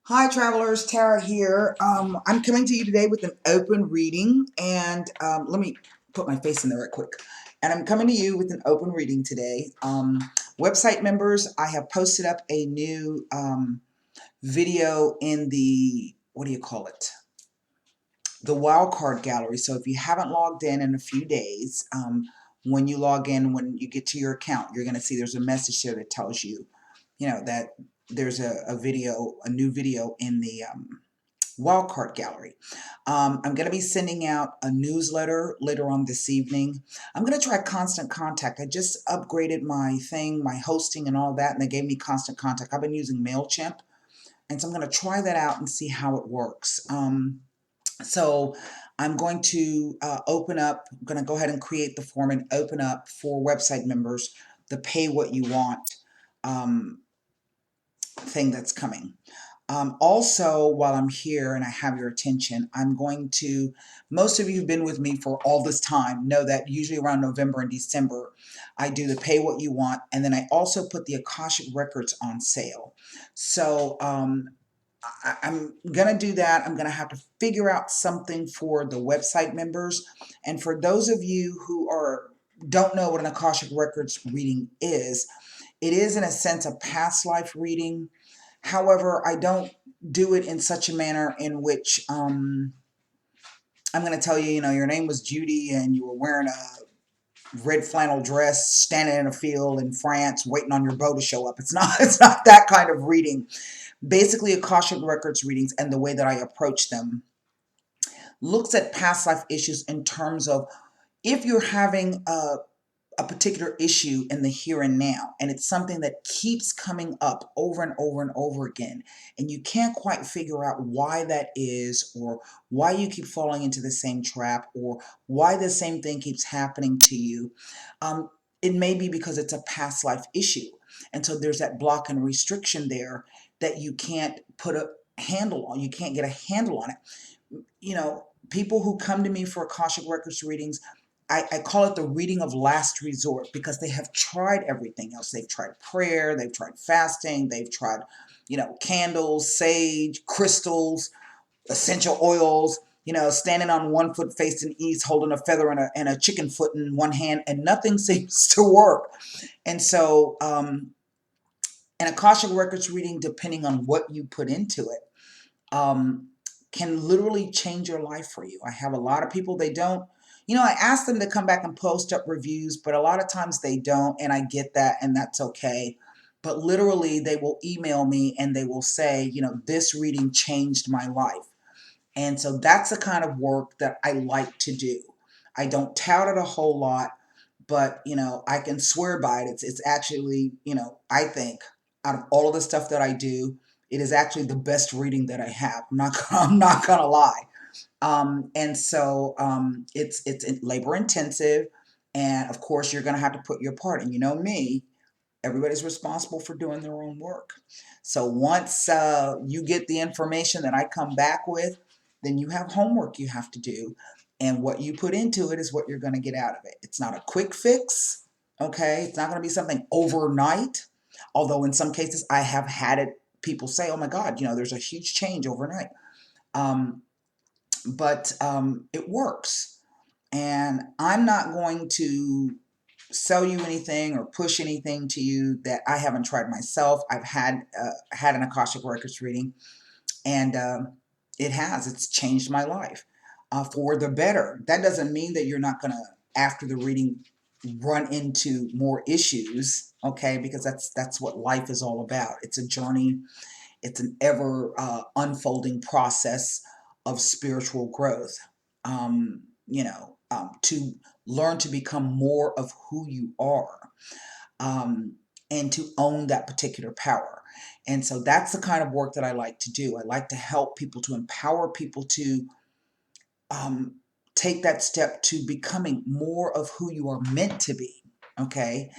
Hi, travelers. Tara here. I'm coming to you today with an open reading, and let me put my face in there right quick. And I'm coming to you with an open reading today. Website members, I have posted up a new video in the, what do you call it? The wildcard gallery. So if you haven't logged in a few days, when you log in, when you get to your account, you're going to see there's a message there that tells you, that there's a video, a new video in the wildcard gallery. I'm going to be sending out a newsletter later on this evening. I'm going to try Constant Contact. I just upgraded my thing, my hosting and all that, and they gave me Constant Contact. I've been using MailChimp, and so I'm going to try that out and see how it works. So I'm going to open up, I'm going to go ahead and create the form and open up for website members the pay what you want um, thing that's coming. Also, while I'm here and I have your attention, I'm going to, most of you who've been with me for all this time know that usually around November and December, I do the pay what you want, and then I also put the Akashic Records on sale. So I'm going to do that. I'm going to have to figure out something for the website members. And for those of you who don't know what an Akashic Records reading is, it is in a sense a past life reading. However, I don't do it in such a manner in which I'm going to tell you, your name was Judy and you were wearing a red flannel dress standing in a field in France waiting on your bow to show up. It's not it's not that kind of reading. Basically, Akashic Records readings and the way that I approach them looks at past life issues in terms of if you're having a particular issue in the here and now, and it's something that keeps coming up over and over and over again, and you can't quite figure out why that is, or why you keep falling into the same trap, or why the same thing keeps happening to you, it may be because it's a past life issue. And so there's that block and restriction there that you can't put a handle on. You can't get a handle on it. People who come to me for Akashic Records readings, I call it the reading of last resort, because they have tried everything else. They've tried prayer, they've tried fasting, they've tried, candles, sage, crystals, essential oils, standing on one foot facing east, holding a feather and a chicken foot in one hand, and nothing seems to work. And so, an Akashic Records reading, depending on what you put into it, um, can literally change your life for you. I have a lot of people, they don't, I ask them to come back and post up reviews, but a lot of times they don't, and I get that, and that's okay. But literally, they will email me and they will say, this reading changed my life. And so that's the kind of work that I like to do. I don't tout it a whole lot, but I can swear by it. It's actually, I think out of all of the stuff that I do, it is actually the best reading that I have. I'm not gonna lie. And so it's labor intensive, and of course you're gonna have to put your part. And me, everybody's responsible for doing their own work. So once you get the information that I come back with, then you have homework you have to do. And what you put into it is what you're going to get out of it. It's not a quick fix, okay? It's not going to be something overnight. Although in some cases I have had it, people say, oh my God, there's a huge change overnight. Um, but it works. And I'm not going to sell you anything or push anything to you that I haven't tried myself. I've had an Akashic Records reading, and it's changed my life for the better. That doesn't mean that you're not going to, after the reading, run into more issues, okay? Because that's what life is all about. It's a journey. It's an ever unfolding process of spiritual growth. To learn to become more of who you are, and to own that particular power. And so that's the kind of work that I like to do. I like to help people, to empower people to um, take that step to becoming more of who you are meant to be. Okay.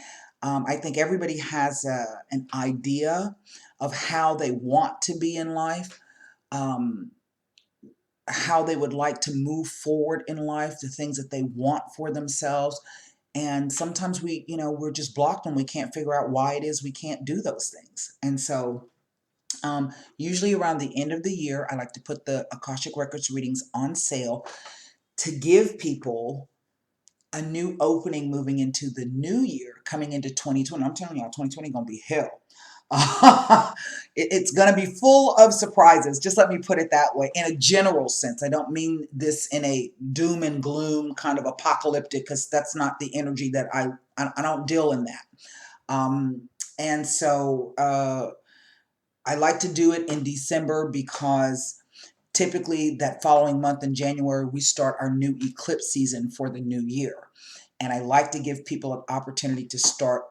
I think everybody has an idea of how they want to be in life, um, how they would like to move forward in life, the things that they want for themselves. And sometimes we're just blocked and we can't figure out why it is we can't do those things. And so Usually around the end of the year, I like to put the Akashic Records readings on sale to give people a new opening moving into the new year, coming into 2020. I'm telling y'all, 2020 gonna be hell. It's gonna be full of surprises. Just let me put it that way, in a general sense. I don't mean this in a doom and gloom kind of apocalyptic, because that's not the energy that I don't deal in that. And so I like to do it in December because typically that following month in January, we start our new eclipse season for the new year. And I like to give people an opportunity to start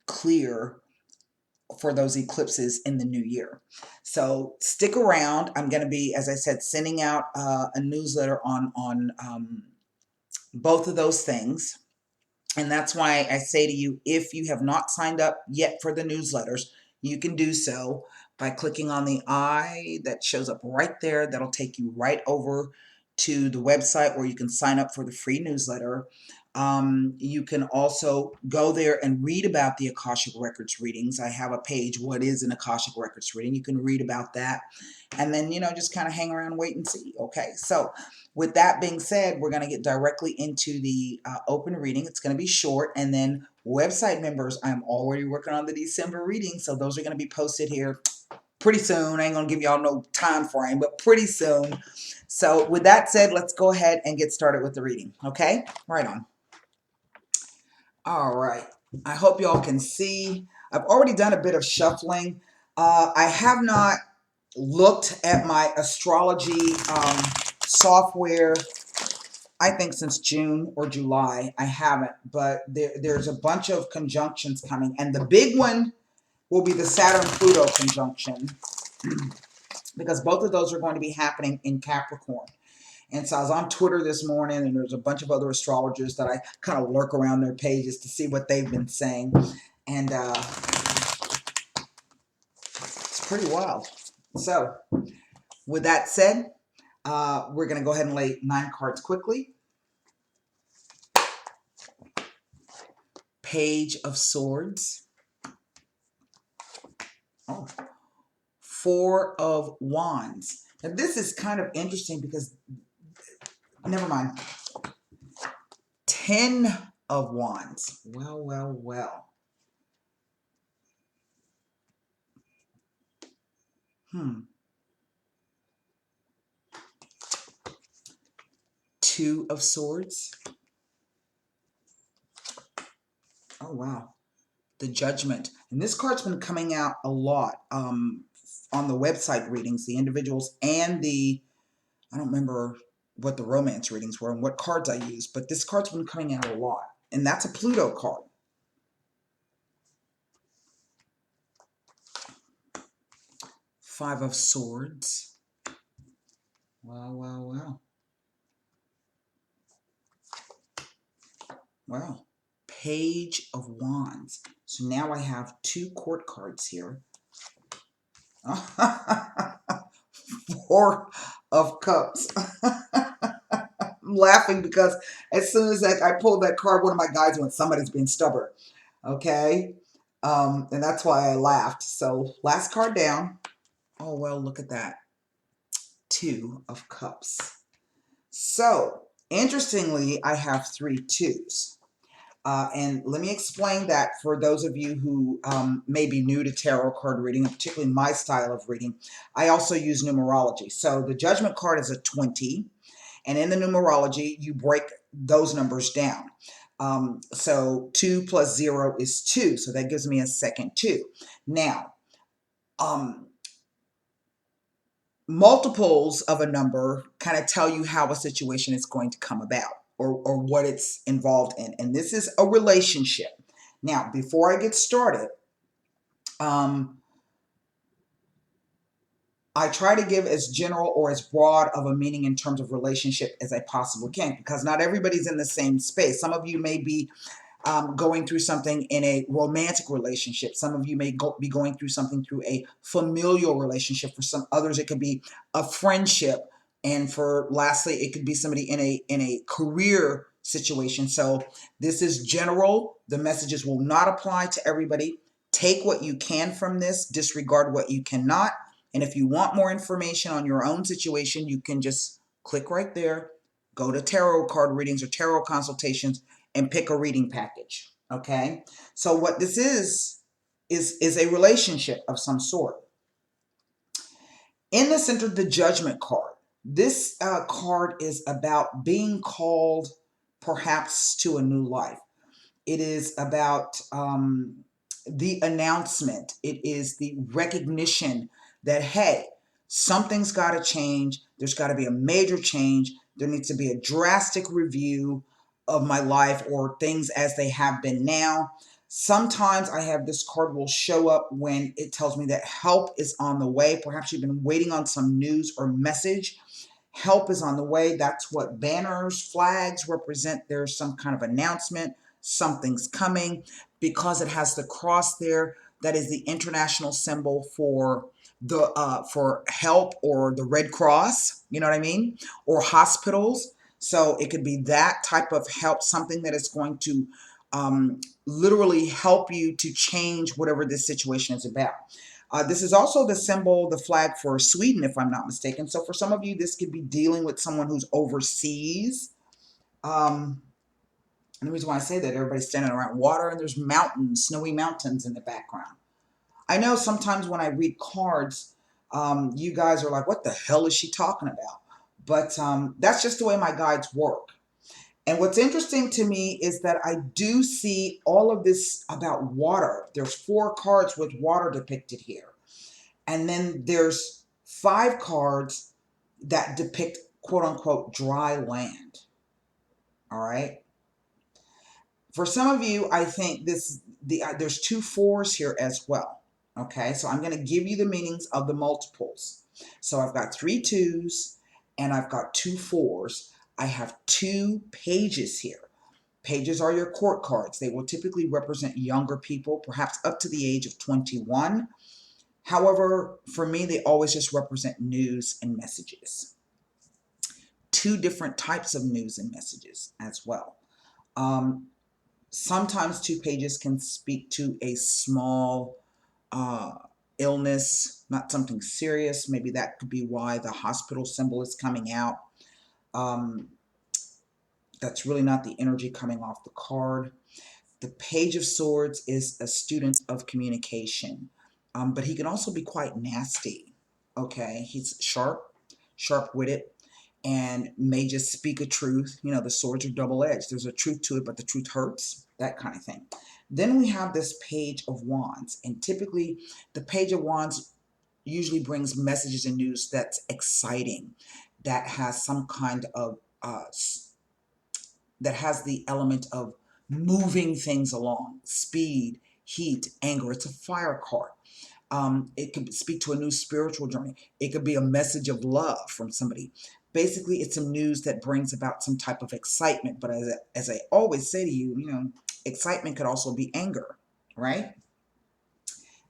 clear for those eclipses in the new year. So stick around. I'm going to be, as I said, sending out a newsletter on both of those things. And that's why I say to you, if you have not signed up yet for the newsletters, you can do so by clicking on the eye that shows up right there. That'll take you right over to the website where you can sign up for the free newsletter. You can also go there and read about the Akashic Records readings. I have a page, What is an Akashic Records reading? You can read about that. And then, just kind of hang around and wait and see. Okay, so with that being said, we're going to get directly into the open reading. It's going to be short. And then website members, I'm already working on the December reading. So those are going to be posted here pretty soon. I ain't going to give y'all no time frame, but pretty soon. So with that said, let's go ahead and get started with the reading. Okay, right on. All right. I hope y'all can see. I've already done a bit of shuffling. I have not looked at my astrology software, I think, since June or July. I haven't, but there's a bunch of conjunctions coming, and the big one will be the Saturn-Pluto conjunction, because both of those are going to be happening in Capricorn. And so I was on Twitter this morning, and there's a bunch of other astrologers that I kind of lurk around their pages to see what they've been saying, and it's pretty wild. So with that said, we're going to go ahead and lay 9 cards quickly. Page of Swords. Oh, 4 of Wands. Now this is kind of interesting because, never mind. 10 of Wands. Well, well, well. 2 of Swords. Oh, wow. The Judgment. And this card's been coming out a lot on the website readings, the individuals and the, I don't remember what the romance readings were and what cards I used, but this card's been coming out a lot. And that's a Pluto card. 5 of Swords. Wow, wow, wow. Wow. Page of Wands. So now I have 2 court cards here. 4 of Cups. I'm laughing because as soon as I pulled that card, one of my guys went, somebody's being stubborn. Okay? And that's why I laughed. So last card down. Oh, well, look at that. 2 of Cups. So, interestingly, I have 3 2s. And let me explain that for those of you who may be new to tarot card reading, and particularly my style of reading. I also use numerology. So the Judgment card is a 20. And in the numerology, you break those numbers down. So 2 plus 0 is 2. So that gives me a second 2. Now, multiples of a number kind of tell you how a situation is going to come about, or what it's involved in. And this is a relationship. Now, before I get started, I try to give as general or as broad of a meaning in terms of relationship as I possibly can, because not everybody's in the same space. Some of you may be going through something in a romantic relationship. Some of you may be going through something through a familial relationship. For some others, it could be a friendship. And for lastly, it could be somebody in a career situation. So this is general. The messages will not apply to everybody. Take what you can from this, disregard what you cannot. And if you want more information on your own situation, you can just click right there, go to tarot card readings or tarot consultations, and pick a reading package. Okay? So what this is a relationship of some sort. In the center, the Judgment card. This card is about being called perhaps to a new life. It is about the announcement. It is the recognition that, hey, something's got to change. There's got to be a major change. There needs to be a drastic review of my life or things as they have been now. Sometimes I have this card will show up when it tells me that help is on the way. Perhaps you've been waiting on some news or message. Help is on the way. That's what banners, flags represent. There's some kind of announcement. Something's coming. Because it has the cross there, that is the international symbol for the for help, or the Red Cross, you know what I mean, or hospitals. So it could be that type of help, something that is going to literally help you to change whatever this situation is about. This is also the symbol, the flag for Sweden, if I'm not mistaken. So for some of you, this could be dealing with someone who's overseas. And the reason why I say that, everybody's standing around water and there's mountains, snowy mountains in the background. I know sometimes when I read cards, you guys are like, what the hell is she talking about? But that's just the way my guides work. And what's interesting to me is that I do see all of this about water. There's 4 cards with water depicted here. And then there's 5 cards that depict quote unquote dry land. All right. For some of you, I think there's 2 4s here as well. Okay, so I'm going to give you the meanings of the multiples. So I've got 3 2s and I've got 2 4s. I have 2 pages here. Pages are your court cards. They will typically represent younger people, perhaps up to the age of 21. However, for me, they always just represent news and messages. 2 different types of news and messages as well. Sometimes 2 pages can speak to a small illness, not something serious. Maybe that could be why the hospital symbol is coming out. That's really not the energy coming off the card. The Page of Swords is a student of communication, but he can also be quite nasty. Okay, he's sharp-witted, and may just speak a truth. You know, the swords are double-edged. There's a truth to it, but the truth hurts, that kind of thing. Then we have this Page of Wands, and typically the Page of Wands usually brings messages and news that's exciting, that has some kind of that has the element of moving things along, speed, heat, anger. It's a fire card. It could speak to a new spiritual journey. It could be a message of love from somebody. Basically, it's some news that brings about some type of excitement. But as I always say to you, you know, excitement could also be anger, right?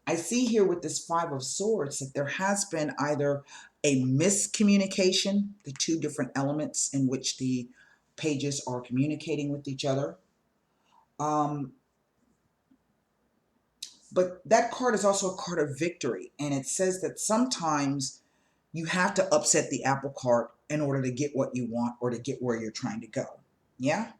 I see here with this 5 of Swords that there has been either a miscommunication, the 2 different elements in which the pages are communicating with each other. But that card is also a card of victory, and it says that sometimes you have to upset the apple cart in order to get what you want or to get where you're trying to go. Yeah?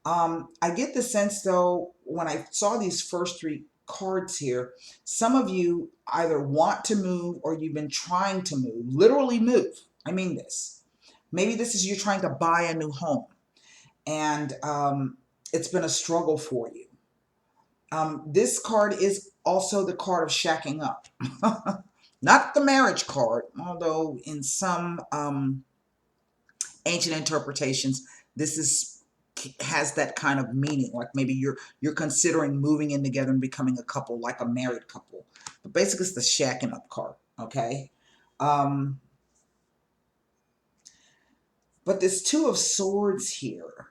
I get the sense, though, when I saw these first 3 cards here, some of you either want to move or you've been trying to move, literally move. I mean this. Maybe this is you trying to buy a new home, and it's been a struggle for you. This card is also the card of shacking up. Not the marriage card, although in some ancient interpretations, this has that kind of meaning. Like maybe you're considering moving in together and becoming a couple, like a married couple. But basically, it's the shacking up card. Okay. But this 2 of Swords here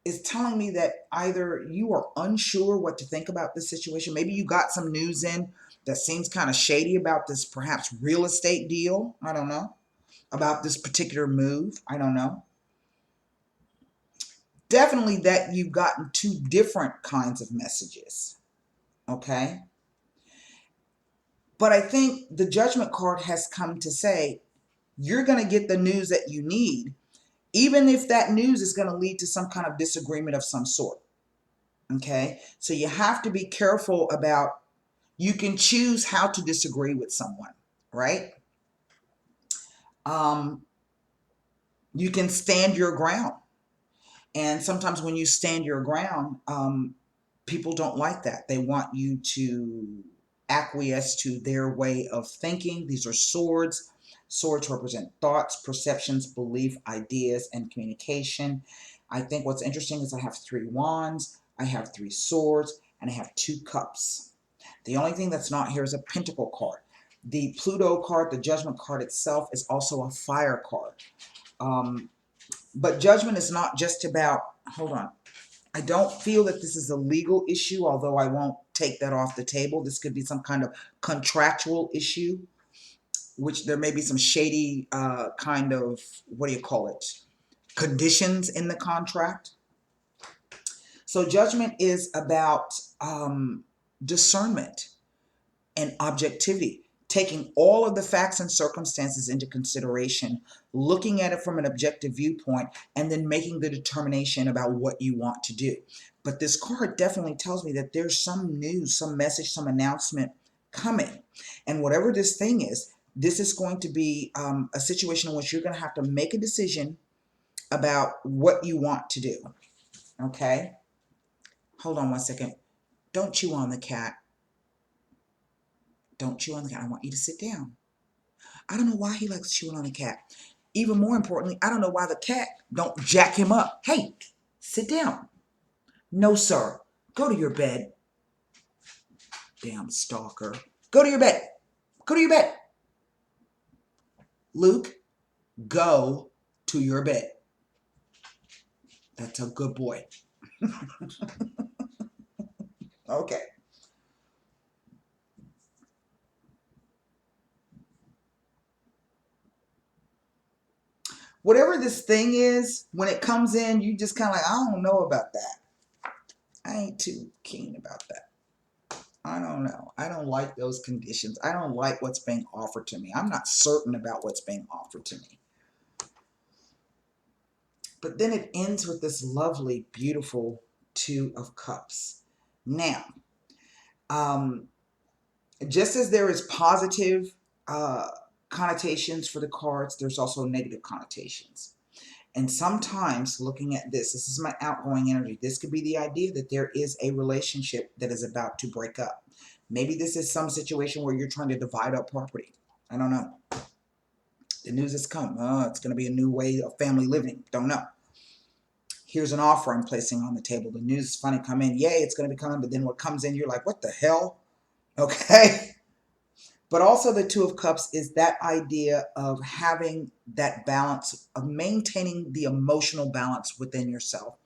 is telling me that either you are unsure what to think about this situation. Maybe you got some news in that seems kind of shady about this perhaps real estate deal. I don't know. About this particular move. I don't know. Definitely that you've gotten 2 different kinds of messages. Okay. But I think the Judgment card has come to say, you're going to get the news that you need, even if that news is going to lead to some kind of disagreement of some sort. Okay? So you have to be careful about, you can choose how to disagree with someone, right? You can stand your ground. And sometimes when you stand your ground, people don't like that. They want you to acquiesce to their way of thinking. These are swords. Swords represent thoughts, perceptions, belief, ideas, and communication. I think what's interesting is I have 3 wands, I have 3 swords, and I have 2 cups. The only thing that's not here is a pentacle card. The Pluto card, the Judgment card itself, is also a fire card. But Judgment is not just about, hold on, I don't feel that this is a legal issue, although I won't take that off the table. This could be some kind of contractual issue, which there may be some shady kind of, what do you call it, conditions in the contract. So Judgment is about discernment and objectivity, taking all of the facts and circumstances into consideration, looking at it from an objective viewpoint, and then making the determination about what you want to do. But this card definitely tells me that there's some news, some message, some announcement coming. And whatever this thing is, this is going to be a situation in which you're going to have to make a decision about what you want to do. Okay? Hold on one second. Don't chew on the cat. Don't chew on the cat. I want you to sit down. I don't know why he likes chewing on the cat. Even more importantly, I don't know why the cat don't jack him up. Hey, sit down. No, sir. Go to your bed. Damn stalker. Go to your bed. Go to your bed. Luke, go to your bed. That's a good boy. Okay. Whatever this thing is, when it comes in, you just kind of like, I don't know about that. I ain't too keen about that. I don't know. I don't like those conditions. I don't like what's being offered to me. I'm not certain about what's being offered to me. But then it ends with this lovely, beautiful 2 of Cups. Now, just as there is positive connotations for the cards, there's also negative connotations. And sometimes looking at this is my outgoing energy. This could be the idea that there is a relationship that is about to break up. Maybe this is some situation where you're trying to divide up property. I don't know. The news has come. It's going to be a new way of family living. Don't know. Here's an offer I'm placing on the table. The news is finally come in. Yay, it's going to be coming. But then what comes in, you're like, what the hell? Okay. But also the 2 of Cups is that idea of having that balance, of maintaining the emotional balance within yourself.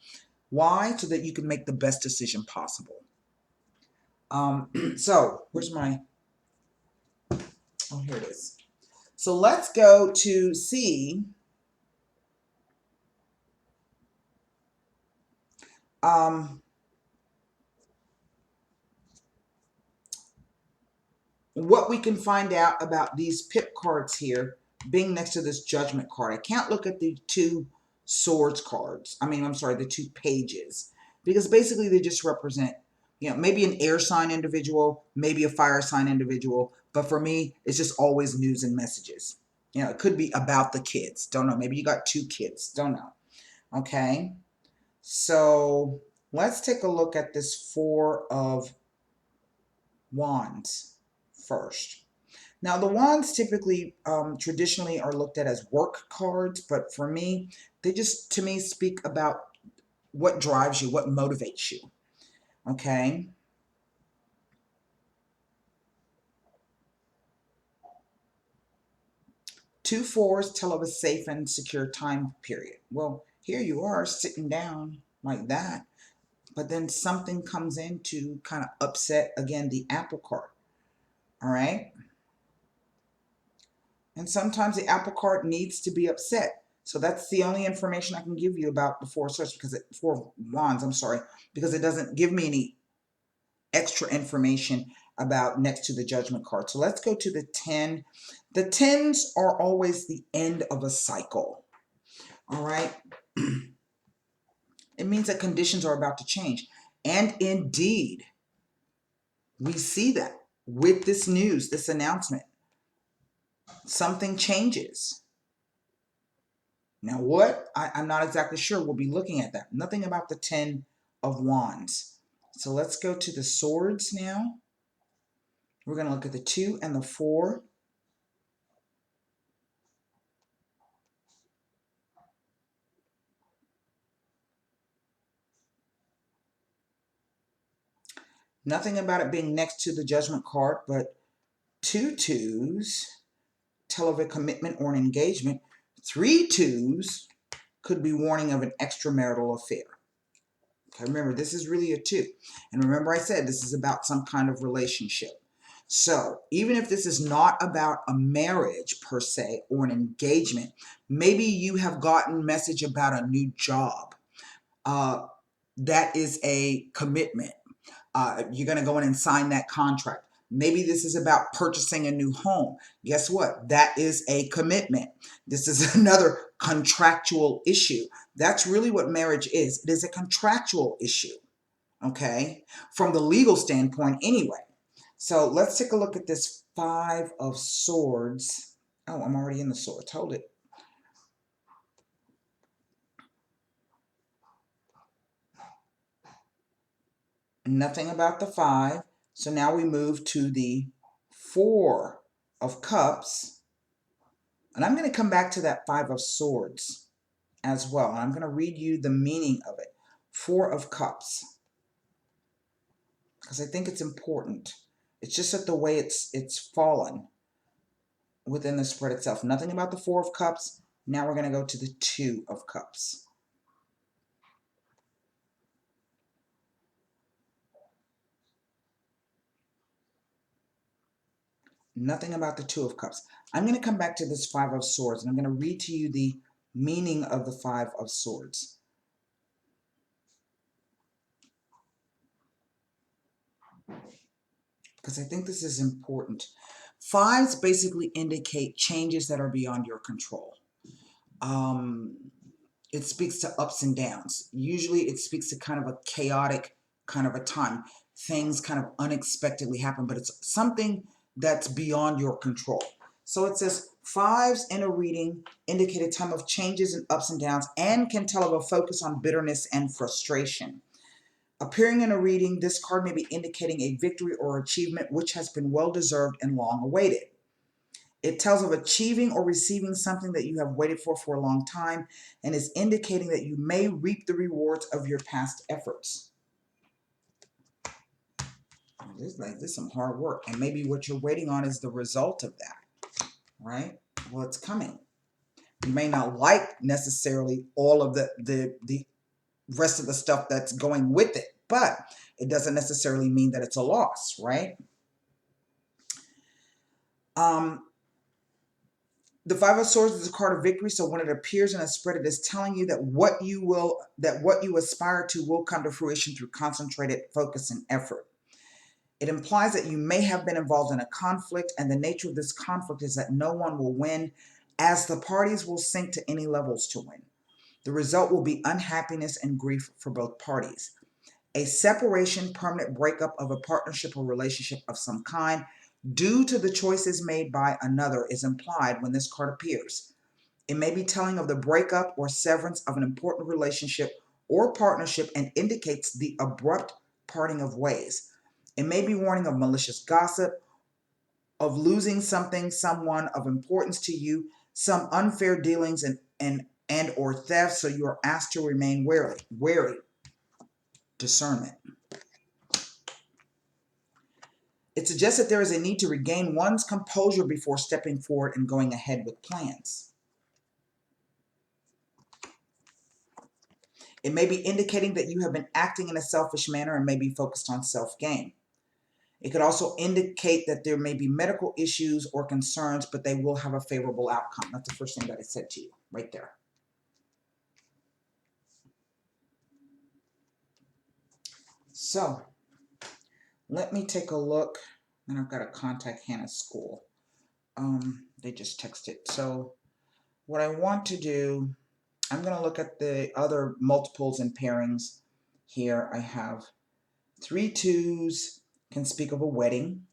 Why? So that you can make the best decision possible. So where's my, oh, here it is. So let's go to see what we can find out about these pip cards here being next to this Judgment card. I can't look at the 2 swords cards. I'm sorry, the 2 pages, because basically they just represent, maybe an air sign individual, maybe a fire sign individual. But for me, it's just always news and messages. It could be about the kids. Don't know. Maybe you got 2 kids. Don't know. Okay. So let's take a look at this 4 of Wands first. Now, the wands typically, traditionally are looked at as work cards, but for me, they just, to me, speak about what drives you, what motivates you, okay? Two fours tell of a safe and secure time period. Well, here you are sitting down like that, but then something comes in to kind of upset, again, the apple cart, all right? And sometimes the apple cart needs to be upset. So that's the only information I can give you about the 4 of Swords, because 4 of Wands, I'm sorry, because it doesn't give me any extra information about next to the Judgment card. So let's go to the 10. The 10s are always the end of a cycle. All right. It means that conditions are about to change. And indeed, we see that with this news, this announcement. Something changes. Now what? I'm not exactly sure. We'll be looking at that. Nothing about the 10 of Wands. So let's go to the Swords now. We're going to look at the 2 and the 4. Nothing about it being next to the Judgment card, but 2 2s tell of a commitment or an engagement. 3 2s could be warning of an extramarital affair. Okay, remember, this is really a 2. And remember I said this is about some kind of relationship. So even if this is not about a marriage per se or an engagement, maybe you have gotten message about a new job. That is a commitment. You're going to go in and sign that contract. Maybe this is about purchasing a new home. Guess what? That is a commitment. This is another contractual issue. That's really what marriage is. It is a contractual issue, okay? From the legal standpoint anyway. So let's take a look at this 5 of Swords. Oh, I'm already in the Swords. Hold it. Nothing about the 5. So now we move to the 4 of Cups. And I'm going to come back to that 5 of Swords as well. And I'm going to read you the meaning of it. 4 of Cups. Because I think it's important. It's just that the way it's fallen within the spread itself. Nothing about the 4 of Cups. Now we're going to go to the 2 of Cups. Nothing about the 2 of Cups. I'm going to come back to this 5 of Swords, and I'm going to read to you the meaning of the 5 of Swords. Because I think this is important. 5s basically indicate changes that are beyond your control. It speaks to ups and downs. Usually it speaks to kind of a chaotic kind of a time. Things kind of unexpectedly happen, but it's something that's beyond your control. So it says 5s in a reading indicate a time of changes and ups and downs and can tell of a focus on bitterness and frustration. Appearing in a reading, this card may be indicating a victory or achievement which has been well deserved and long awaited. It tells of achieving or receiving something that you have waited for a long time and is indicating that you may reap the rewards of your past efforts. This is some hard work, and maybe what you're waiting on is the result of that, right? Well, it's coming. You may not like necessarily all of the rest of the stuff that's going with it, but it doesn't necessarily mean that it's a loss, right? The 5 of Swords is a card of victory, so when it appears in a spread, it is telling you that what you aspire to will come to fruition through concentrated focus and effort. It implies that you may have been involved in a conflict, and the nature of this conflict is that no one will win, as the parties will sink to any levels to win. The result will be unhappiness and grief for both parties. A separation, permanent breakup of a partnership or relationship of some kind due to the choices made by another is implied when this card appears. It may be telling of the breakup or severance of an important relationship or partnership and indicates the abrupt parting of ways. It may be warning of malicious gossip, of losing something, someone of importance to you, some unfair dealings and or theft, so you are asked to remain wary. Discernment. It suggests that there is a need to regain one's composure before stepping forward and going ahead with plans. It may be indicating that you have been acting in a selfish manner and may be focused on self-gain. It could also indicate that there may be medical issues or concerns, but they will have a favorable outcome. That's the first thing that I said to you right there. So, let me take a look And I've got to contact Hannah's school. They just texted. So what I want to do, I'm going to look at the other multiples and pairings here. I have 3 2s can speak of a wedding.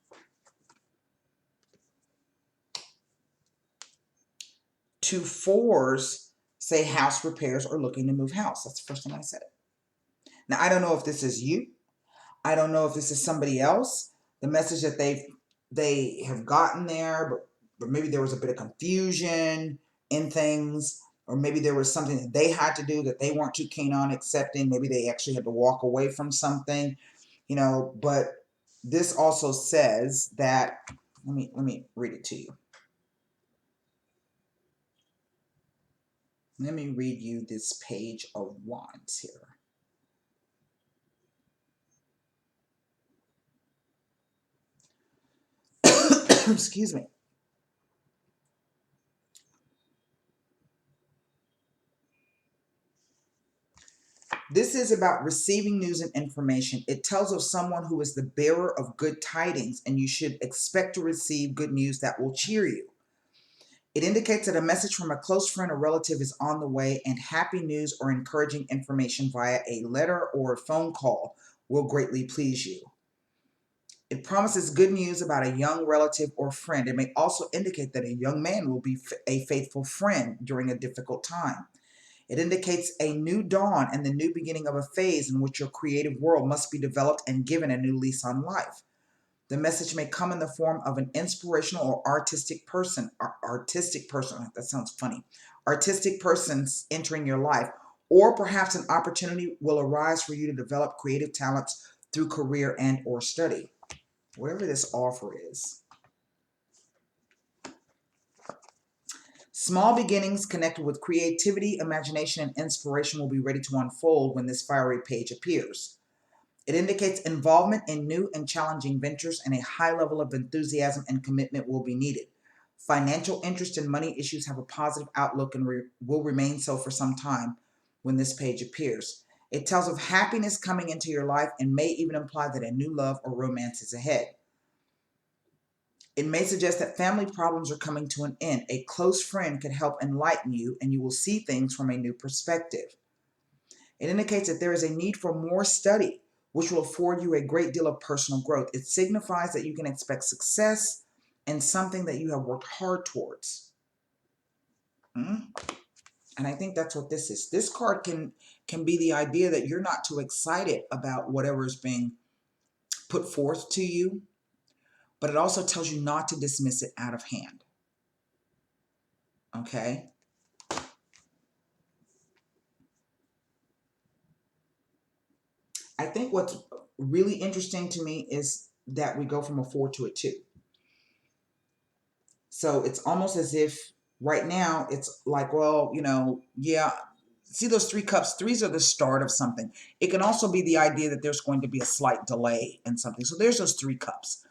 2 4s say house repairs or looking to move house. That's the first time I said it. Now, I don't know if this is you. I don't know if this is somebody else. The message that they have gotten there, but maybe there was a bit of confusion in things, or maybe there was something that they had to do that they weren't too keen on accepting. Maybe they actually had to walk away from something, you know. But this also says that, let me read it to you. Let me read you this page of wands here. Excuse me. This is about receiving news and information. It tells of someone who is the bearer of good tidings, and you should expect to receive good news that will cheer you. It indicates that a message from a close friend or relative is on the way, and happy news or encouraging information via a letter or a phone call will greatly please you. It promises good news about a young relative or friend. It may also indicate that a young man will be a faithful friend during a difficult time. It indicates a new dawn and the new beginning of a phase in which your creative world must be developed and given a new lease on life. The message may come in the form of an inspirational or artistic person, that sounds funny, artistic persons entering your life, or perhaps an opportunity will arise for you to develop creative talents through career and or study. Whatever this offer is. Small beginnings connected with creativity, imagination, and inspiration will be ready to unfold when this fiery page appears. It indicates involvement in new and challenging ventures, and a high level of enthusiasm and commitment will be needed. Financial interest and money issues have a positive outlook and will remain so for some time when this page appears. It tells of happiness coming into your life and may even imply that a new love or romance is ahead. It may suggest that family problems are coming to an end. A close friend could help enlighten you, and you will see things from a new perspective. It indicates that there is a need for more study, which will afford you a great deal of personal growth. It signifies that you can expect success in something that you have worked hard towards. And I think that's what this is. This card can be the idea that you're not too excited about whatever is being put forth to you, but it also tells you not to dismiss it out of hand. Okay? I think what's really interesting to me is that we go from a 4 to a 2. So it's almost as if right now it's like, well, you know, yeah, see those 3 cups? 3s are the start of something. It can also be the idea that there's going to be a slight delay in something. So there's those 3 cups.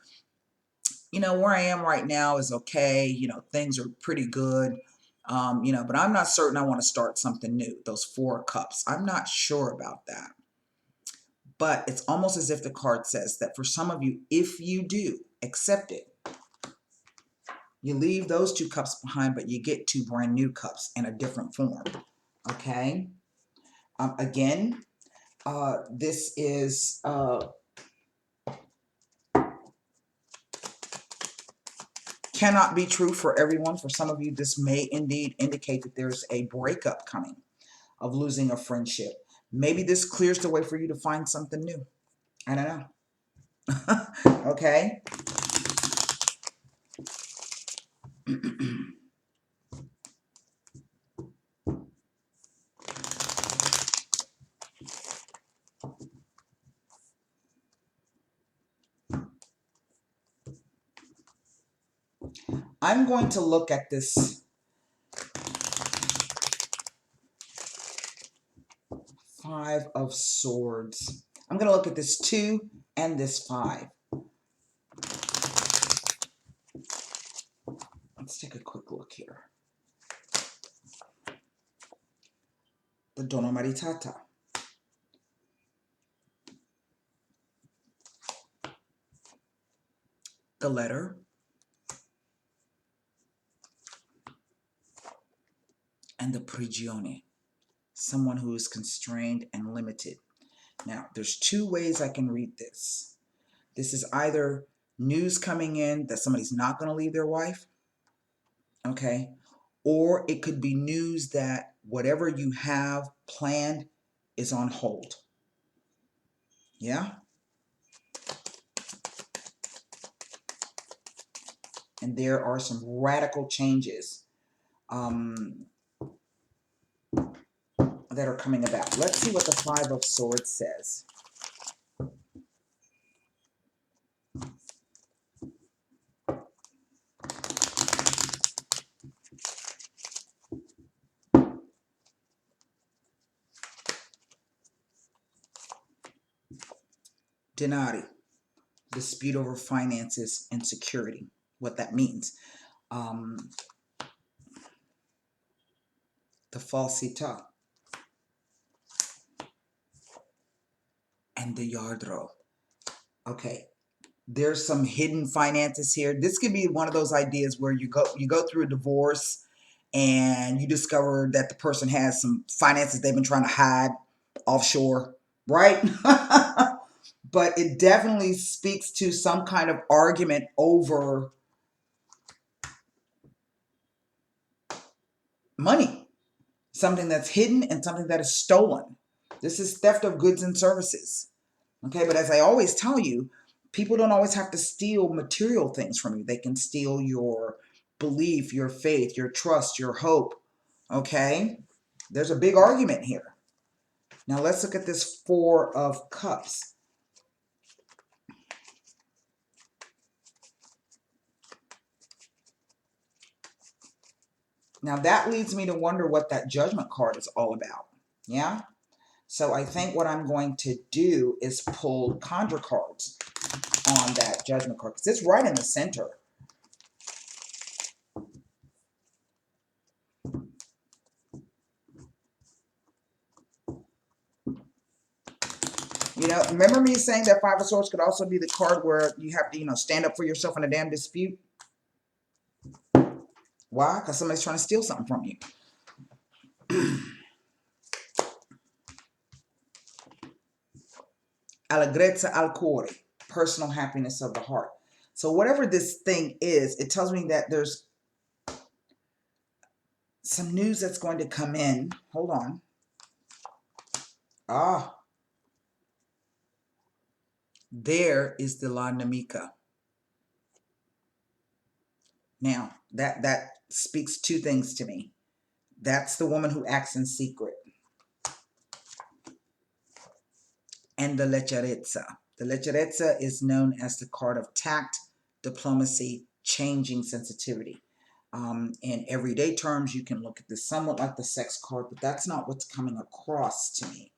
You know, where I am right now is okay. You know, things are pretty good. You know, but I'm not certain I want to start something new. Those 4 cups. I'm not sure about that. But it's almost as if the card says that for some of you, if you do accept it, you leave those 2 cups behind, but you get 2 brand new cups in a different form. Okay? Again, this is cannot be true for everyone. For some of you, this may indeed indicate that there's a breakup coming, of losing a friendship. Maybe this clears the way for you to find something new. I don't know. Okay? I'm going to look at this 5 of Swords. I'm going to look at this 2 and this 5. Let's take a quick look here. The Donna Maritata. the letter, and the prigione, someone who is constrained and limited. Now, there's two ways I can read this. This is either news coming in that somebody's not going to leave their wife, okay? Or it could be news that whatever you have planned is on hold. Yeah? And there are some radical changes that are coming about. Let's see what the Five of Swords says. Denari, dispute over finances and security. What that means. The falsità, and the yardro. Okay, there's some hidden finances here. This could be one of those ideas where you go through a divorce and you discover that the person has some finances they've been trying to hide offshore, right? But it definitely speaks to some kind of argument over money, something that's hidden and something that is stolen. This is theft of goods and services. Okay, but as I always tell you, people don't always have to steal material things from you. They can steal your belief, your faith, your trust, your hope. Okay, there's a big argument here. Now let's look at this Four of Cups. Now that leads me to wonder what that Judgment card is all about. Yeah? So I think what I'm going to do is pull Conjure cards on that Judgment card because it's right in the center. You know, remember me saying that Five of Swords could also be the card where you have to, stand up for yourself in a damn dispute? Why? Because somebody's trying to steal something from you. Allegrezza al cuore, personal happiness of the heart. So whatever this thing is, it tells me that there's some news that's going to come in. Hold on. Ah, there is the La Nemica. Now, that speaks two things to me. That's the woman who acts in secret. And the Leggerezza. The Leggerezza is known as the card of tact, diplomacy, changing sensitivity. In everyday terms, you can look at this somewhat like the sex card, but that's not what's coming across to me.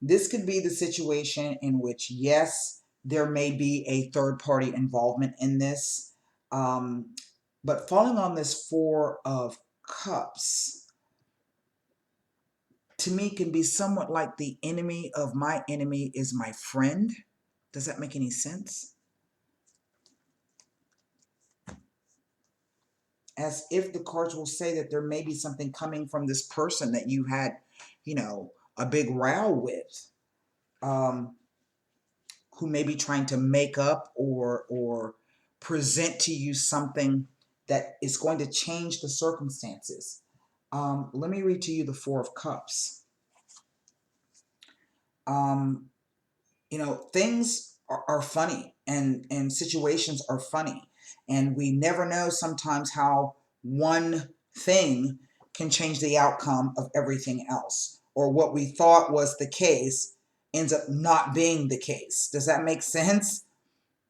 This could be the situation in which, yes, there may be a third-party involvement in this, but falling on this Four of Cups, to me, can be somewhat like the enemy of my enemy is my friend. Does that make any sense? As if the cards will say that there may be something coming from this person that you had, a big row with, who may be trying to make up or present to you something that is going to change the circumstances. Let me read to you the Four of Cups. Things are funny and situations are funny. And we never know sometimes how one thing can change the outcome of everything else. Or what we thought was the case ends up not being the case. Does that make sense?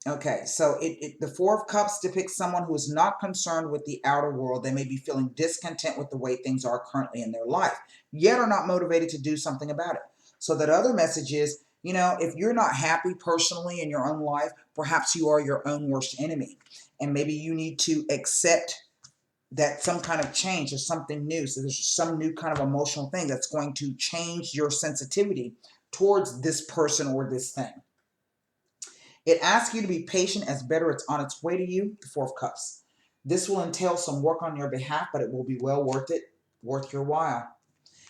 Okay, so the Four of Cups depicts someone who is not concerned with the outer world. They may be feeling discontent with the way things are currently in their life, yet are not motivated to do something about it. So that other message is, if you're not happy personally in your own life, perhaps you are your own worst enemy. And maybe you need to accept that some kind of change or something new. So there's some new kind of emotional thing that's going to change your sensitivity towards this person or this thing. It asks you to be patient as better it's on its way to you, the Four of Cups. This will entail some work on your behalf, but it will be well worth it, worth your while.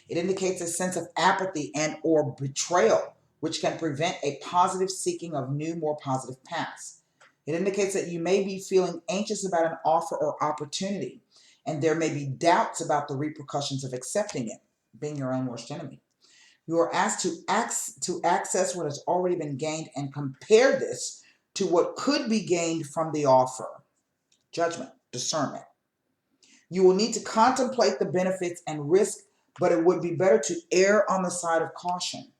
It indicates a sense of apathy and or betrayal, which can prevent a positive seeking of new, more positive paths. It indicates that you may be feeling anxious about an offer or opportunity, and there may be doubts about the repercussions of accepting it, being your own worst enemy. You are asked to access what has already been gained and compare this to what could be gained from the offer. Judgment, discernment. You will need to contemplate the benefits and risk, but it would be better to err on the side of caution.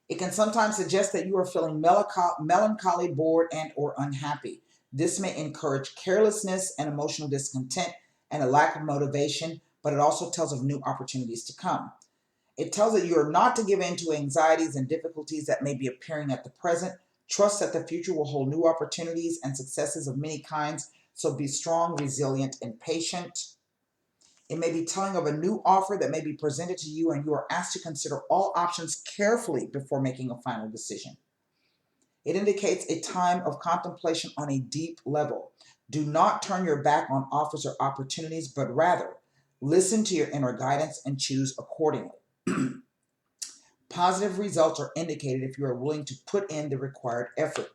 It can sometimes suggest that you are feeling melancholy, bored, and or unhappy. This may encourage carelessness and emotional discontent and a lack of motivation, but it also tells of new opportunities to come. It tells that you are not to give in to anxieties and difficulties that may be appearing at the present. Trust that the future will hold new opportunities and successes of many kinds, so be strong, resilient, and patient. It may be telling of a new offer that may be presented to you, and you are asked to consider all options carefully before making a final decision. It indicates a time of contemplation on a deep level. Do not turn your back on offers or opportunities, but rather listen to your inner guidance and choose accordingly. Positive results are indicated if you are willing to put in the required effort.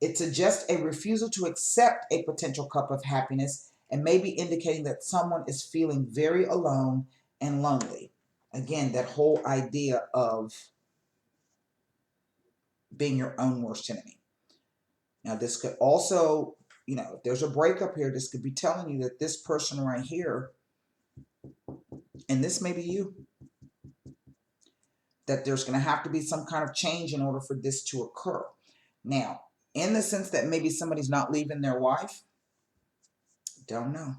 It suggests a refusal to accept a potential cup of happiness and may be indicating that someone is feeling very alone and lonely. Again, that whole idea of being your own worst enemy. Now, this could also, if there's a breakup here, this could be telling you that this person right here, and this may be you, that there's going to have to be some kind of change in order for this to occur. Now, in the sense that maybe somebody's not leaving their wife, don't know.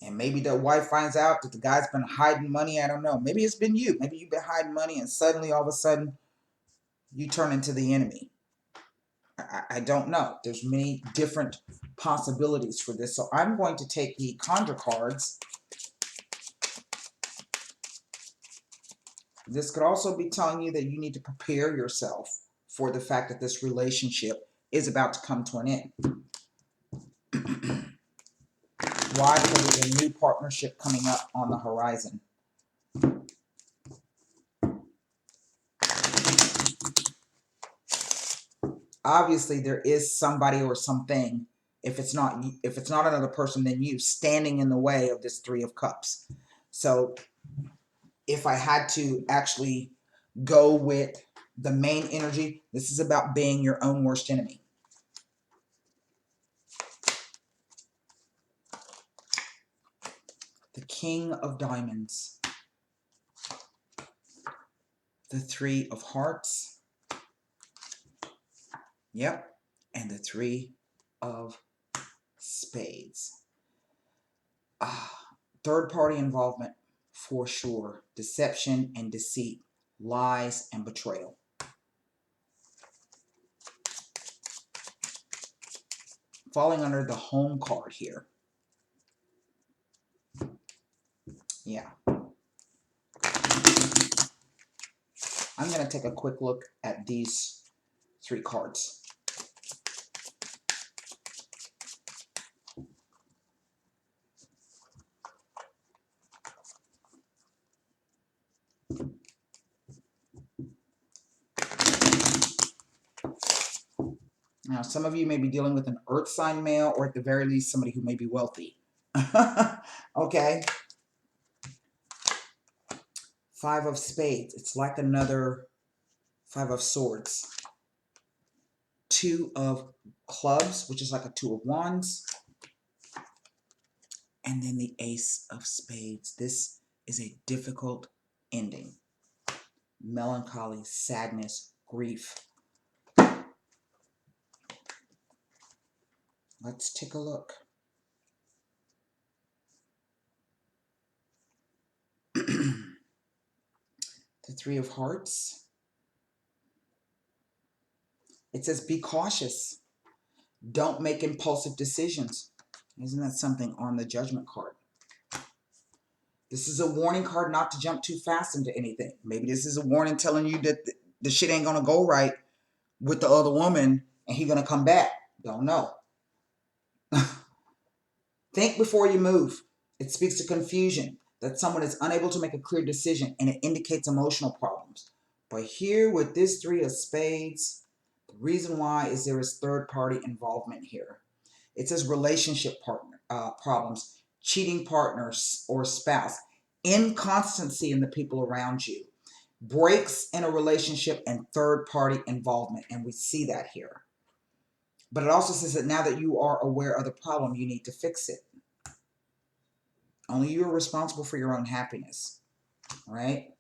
And maybe the wife finds out that the guy's been hiding money. I don't know. Maybe it's been you. Maybe you've been hiding money and suddenly, all of a sudden, you turn into the enemy. I don't know. There's many different possibilities for this. So I'm going to take the Conjure cards. This could also be telling you that you need to prepare yourself for the fact that this relationship is about to come to an end. Why? Because there's a new partnership coming up on the horizon. Obviously, there is somebody or something, if it's not another person than you, standing in the way of this Three of Cups. So if I had to actually go with the main energy, this is about being your own worst enemy. The King of Diamonds. The Three of Hearts. Yep. And the Three of Spades. Third party involvement for sure. Deception and deceit. Lies and betrayal. Falling under the Home card here. Yeah. I'm going to take a quick look at these three cards. Now, some of you may be dealing with an earth sign male, or at the very least, somebody who may be wealthy. Okay. Five of Spades. It's like another Five of Swords. Two of Clubs, which is like a Two of Wands. And then the Ace of Spades. This is a difficult ending. Melancholy, sadness, grief. Let's take a look. The Three of Hearts. It says, be cautious. Don't make impulsive decisions. Isn't that something on the Judgment card? This is a warning card not to jump too fast into anything. Maybe this is a warning telling you that the shit ain't gonna go right with the other woman and he gonna come back. Don't know. Think before you move. It speaks to confusion, that someone is unable to make a clear decision, and it indicates emotional problems. But here with this three of spades, the reason why is there is third party involvement here. It says relationship partner problems, cheating partners or spouse, inconstancy in the people around you, breaks in a relationship, and third party involvement. And we see that here. But it also says that now that you are aware of the problem, you need to fix it. Only you are responsible for your own happiness, right?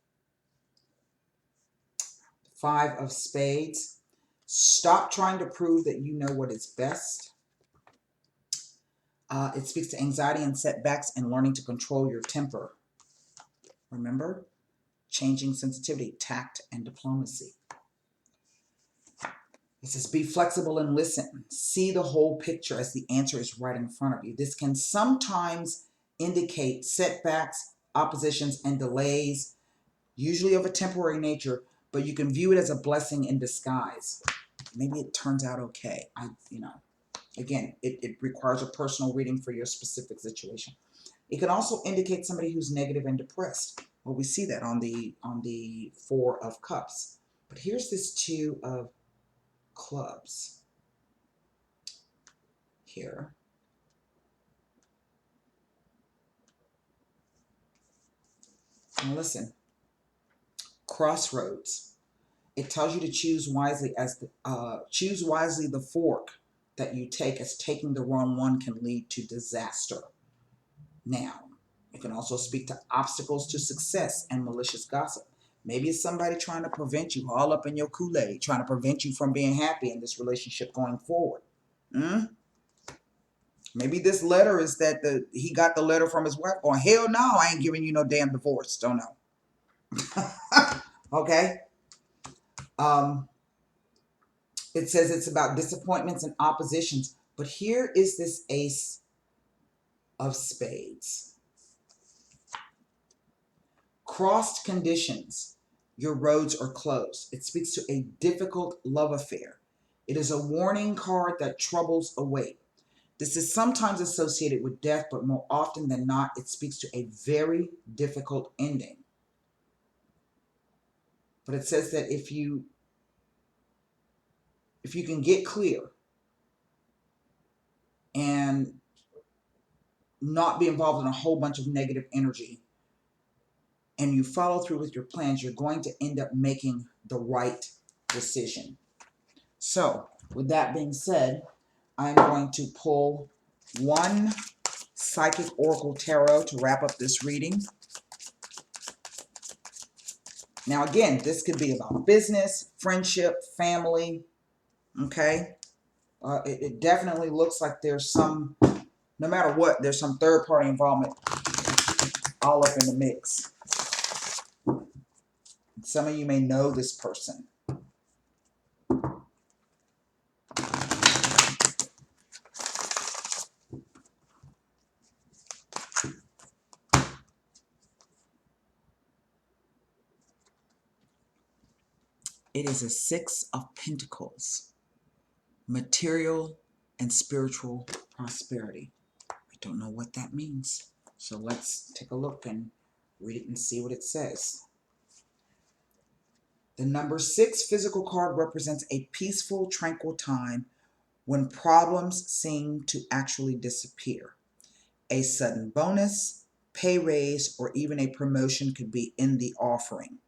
Five of spades. Stop trying to prove that you know what is best. It speaks to anxiety and setbacks and learning to control your temper. Remember? Changing sensitivity, tact, and diplomacy. It says be flexible and listen. See the whole picture as the answer is right in front of you. This can sometimes indicate setbacks, oppositions, and delays, usually of a temporary nature, but you can view it as a blessing in disguise. Maybe it turns out okay. Again, it requires a personal reading for your specific situation. It can also indicate somebody who's negative and depressed. Well, we see that on the Four of Cups. But here's this Two of Clubs here. Now listen, crossroads. It tells you to choose wisely choose wisely the fork that you take, as taking the wrong one can lead to disaster. Now, it can also speak to obstacles to success and malicious gossip. Maybe it's somebody trying to prevent you, all up in your Kool-Aid, trying to prevent you from being happy in this relationship going forward. Maybe this letter is that he got the letter from his wife going, hell no, I ain't giving you no damn divorce. Don't know. Okay? It says it's about disappointments and oppositions. But here is this Ace of Spades. Crossed conditions. Your roads are closed. It speaks to a difficult love affair. It is a warning card that troubles await. This is sometimes associated with death, but more often than not, it speaks to a very difficult ending. But it says that if you can get clear and not be involved in a whole bunch of negative energy, and you follow through with your plans, you're going to end up making the right decision. So, with that being said, I'm going to pull one Psychic Oracle Tarot to wrap up this reading. Now, again, this could be about business, friendship, family, okay? It definitely looks like there's some, no matter what, there's some third-party involvement all up in the mix. Some of you may know this person. It is a Six of Pentacles, material and spiritual prosperity. I don't know what that means. So let's take a look and read it and see what it says. The number 6 physical card represents a peaceful, tranquil time when problems seem to actually disappear. A sudden bonus, pay raise, or even a promotion could be in the offering.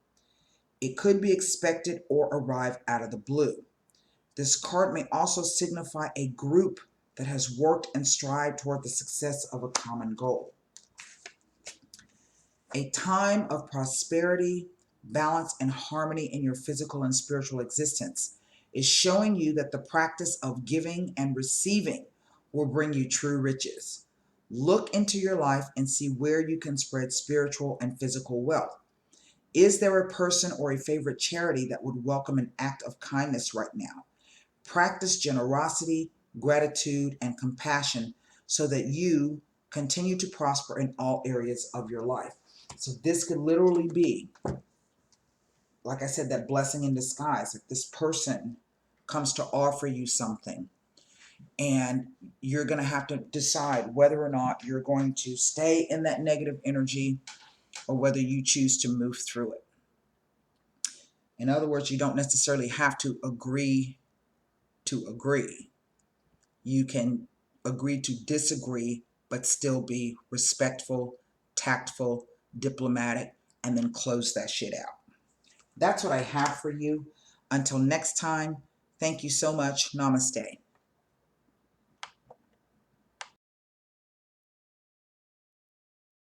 It could be expected or arrive out of the blue. This card may also signify a group that has worked and strived toward the success of a common goal. A time of prosperity, balance, and harmony in your physical and spiritual existence is showing you that the practice of giving and receiving will bring you true riches. Look into your life and see where you can spread spiritual and physical wealth. Is there a person or a favorite charity that would welcome an act of kindness right now? Practice generosity, gratitude, and compassion so that you continue to prosper in all areas of your life. So this could literally be like I said, that blessing in disguise. If this person comes to offer you something, and you're going to have to decide whether or not you're going to stay in that negative energy or whether you choose to move through it. In other words, you don't necessarily have to agree to agree. You can agree to disagree, but still be respectful, tactful, diplomatic, and then close that shit out. That's what I have for you. Until next time, thank you so much. Namaste.